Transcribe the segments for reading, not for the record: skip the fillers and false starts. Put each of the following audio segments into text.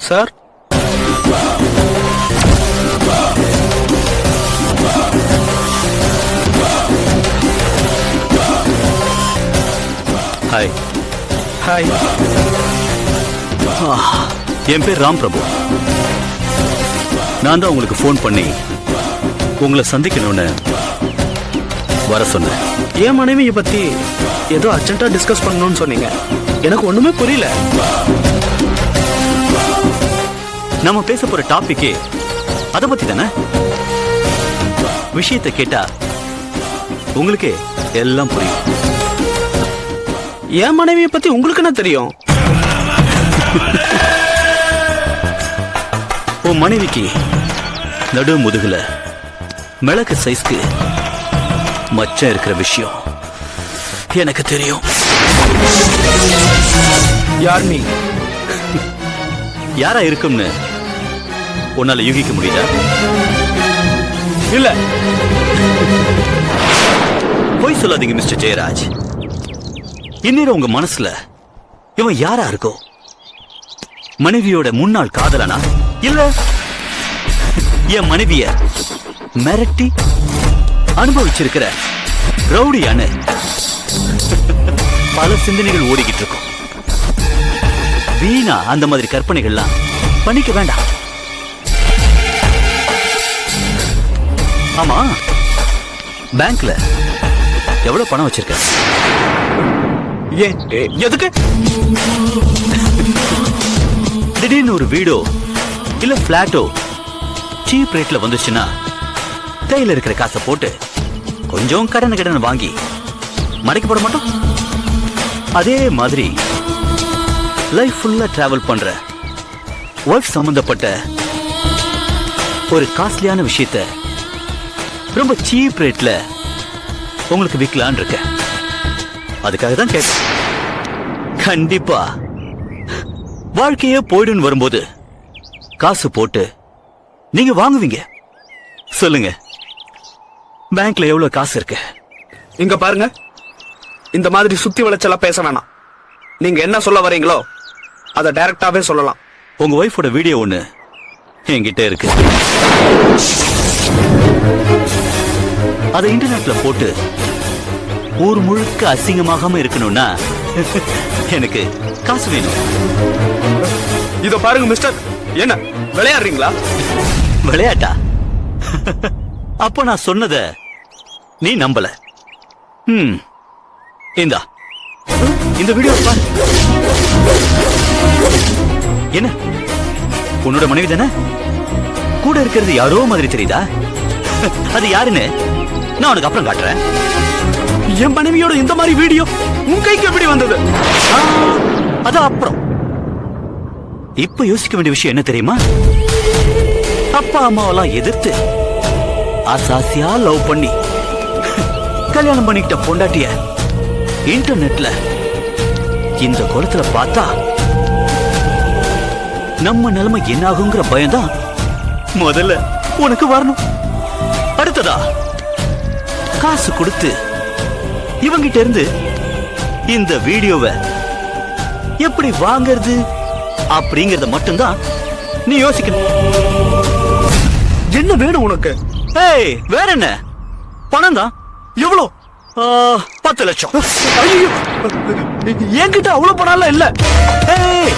Sir, hi. Hi. என் பேர் ராம் பிரபு. நான் தான் உங்களுக்கு ஃபோன் பண்ணி உங்களை சந்திக்கணும்னு வர சொன்னேன். என் மனைவியை பத்தி ஏதோ அர்ஜென்ட்டா டிஸ்கஸ் பண்ணணும்னு சொன்னீங்க. எனக்கு ஒண்ணுமே புரியல. நம்ம பேச போற டாபிக்கே அத பத்தி தானே. விஷயத்தை கேட்டா உங்களுக்கு எல்லாம் புரியும். என் மனைவியை பத்தி உங்களுக்கு என்ன தெரியும்? உன் மனைவிக்கு நடு முதுகுல மிளகு சைஸ்க்கு மச்சம் இருக்கிற விஷயம் எனக்கு தெரியும். யார் நீ? யாரா இருக்கும்னு உன்னால யூகிக்க முடியுதா? இல்ல. போய் சொல்லாதீங்க மிஸ்டர் ஜெயராஜ். இன்னும் உங்க மனசுல இவன் யாரா இருக்கோ? மனைவியோட முன்னாள் காதலனா, இல்ல என் மனைவிய மிரட்டி அனுபவிச்சிருக்கிற ரவுடியான பல சிந்தனைகள் ஓடிக்கிட்டு இருக்கும். வீணா அந்த மாதிரி கற்பனைகள்லாம் பண்ணிக்க வேண்டாம். ஆமா, பேங்க்ல எவ்வளவு பணம் வச்சிருக்க? ஏன், எதுக்கு? திடீர்னு ஒரு வீடோ இல்ல பிளாட்டோ சீப் ரேட்ல வந்துச்சுன்னா கையில இருக்கிற காசை போட்டு கொஞ்சம் கடன் வாங்கி மடக்கி போட மாட்டோம். அதே மாதிரி லைஃப் ஃபுல்லா டிராவல் பண்ற ஒய்ஃப் சம்பந்தப்பட்ட ஒரு காஸ்ட்லியான விஷயத்த ரொம்ப சீப் ரேட்ல உங்களுக்கு விற்கலான் இருக்க. அதுக்காக தான் கேட்டேன். கண்டிப்பா வாழ்க்கையே போயிடுன்னு வரும்போது காசு போட்டு நீங்க வாங்குவீங்க. சொல்லுங்க, பேங்க்ல எவ்வளவு காசு இருக்கு? இங்க பாருங்க, இந்த மாதிரி சுத்தி வளைச்சலா பேச வேணாம். நீங்க என்ன சொல்ல வரீங்களோ அதை டைரக்டாவே சொல்லலாம். உங்க ஒய்ஃபோட வீடியோ ஒண்ணு என்கிட்ட இருக்கு. அதை இன்டர்நெட்ல போட்டு ஊர் முழுக்க அசிங்கமாகாம இருக்கணும்னா எனக்கு காசு வேணும். இதோ பாருங்க மிஸ்டர், என்ன விளையாடுறீங்களா? விளையாட்டா? அப்ப நான் சொன்னத நீ நம்பல. இந்தா இந்த வீடியோ பாரு. என்ன, உன்னோட மனைவி தானே? கூட இருக்கிறது யாரோ மாதிரி தெரியுதா? அது யாருன்னு நான் உனக்கு அப்புறம் காட்டுறேன். என் மனைவியோட இந்த மாதிரி வீடியோ உன் கைக்கு எப்படி வந்தது? அது அப்புறம். இப்ப யோசிக்க வேண்டிய விஷயம் என்ன தெரியுமா? அப்பா அம்மாவெல்லாம் எதிர்த்து ஆசாசியா லவ் பண்ணி கல்யாணம் பண்ணிக்கிட்ட பொண்டாட்டிய இன்டர்நெட்ல இந்த குளத்துல பார்த்தா நம்ம நிலைமை என்ன ஆகுங்கிற பயம்தான் முதல்ல உனக்கு வரணும். அடுத்ததா காசு கொடுத்து இவங்கிட்ட இருந்து இந்த வீடியோவை எப்படி வாங்கிறது அப்படிங்கறத மட்டும்தான் நீ யோசிக்கணும். என்ன வேணும் உனக்கு? ஏய், வேற என்ன? பணம் தான். எவ்வளோ? 10 லட்சம். ஐயோ, என்கிட்ட அவ்வளவு பணம் இல்ல. ஏய்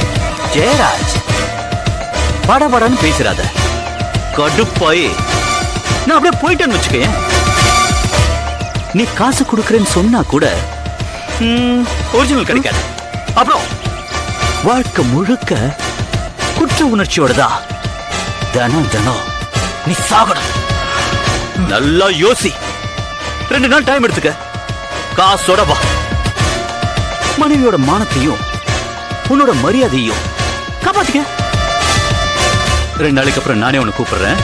ஜெயராஜ், படபடன்னு பேசுறாத. கடுப்பாய் நான் அப்படியே போயிட்டேன்னு வச்சுக்கேன். நீ காசு கொடுக்கறேன்னு சொன்னா கூட ஒரிஜினல் கிடைக்காது. அப்புறம் வாழ்க்கை முழுக்க குற்ற உணர்ச்சியோட தான் தினம் தினம் நீ சாகணும். நல்லா யோசி. 2 நாள் டைம் எடுத்துக்க. காசோட வா. மனைவியோட மானத்தையும் உன்னோட மரியாதையும் காப்பாத்திக்க. 2 நாளைக்கு அப்புறம் நானே உன்னை கூப்பிடுறேன்.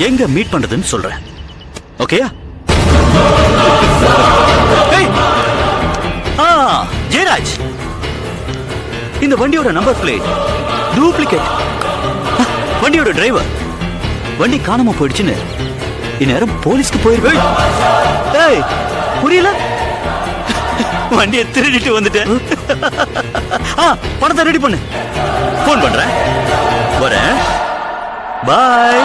எங்க மீட் பண்றதுன்னு சொல்றேன். ஓகேயா? ஜெயராஜ், இந்த வண்டியோட நம்பர் பிளேட் டூப்ளிகேட். வண்டியோட டிரைவர் வண்டி காணாம போயிடுச்சுன்னு இந்நேரம் போலீஸ்க்கு போயிருவேன். புரியல? வண்டியை திருடிட்டு வந்துட்டேன். பணத்தை ரெடி பண்ணு. போன் பண்றேன். வரேன். பாய்.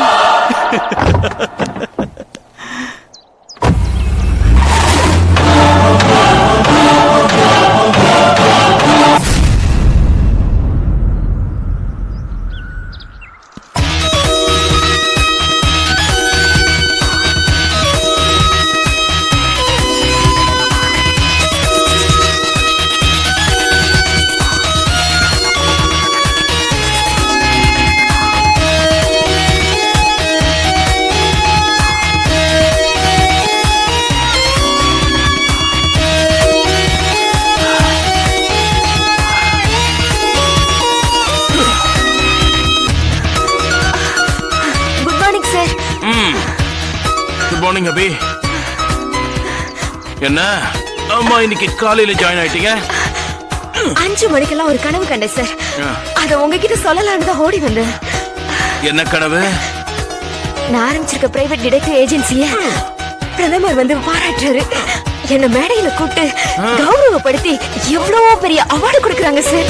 குட் மார்னிங் அபி. என்ன அம்மா இன்னைக்கு காலையில ஜாயின் ஆயிட்டீங்க? 5 மணிக்கெல்லாம் ஒரு கனவு கண்டேன் சார். அத உங்ககிட்ட சொல்லலாம்னு தான் ஓடி வந்தேன். என்ன கனவு? நான் ஆரம்பிச்சிருக்க பிரைவேட் டிடெக்டிவ் ஏஜென்சிய பிரதமர் வந்து பாராட்டுறாரு. என்ன மேடையில கூப்பிட்டு கௌரவப்படுத்தி எவ்வளவோ பெரிய அவார்டு கொடுக்கறாங்க sir.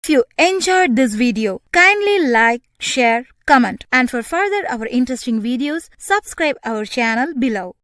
If you enjoyed this video, kindly like, share, comment, and for further our interesting videos, subscribe our channel below.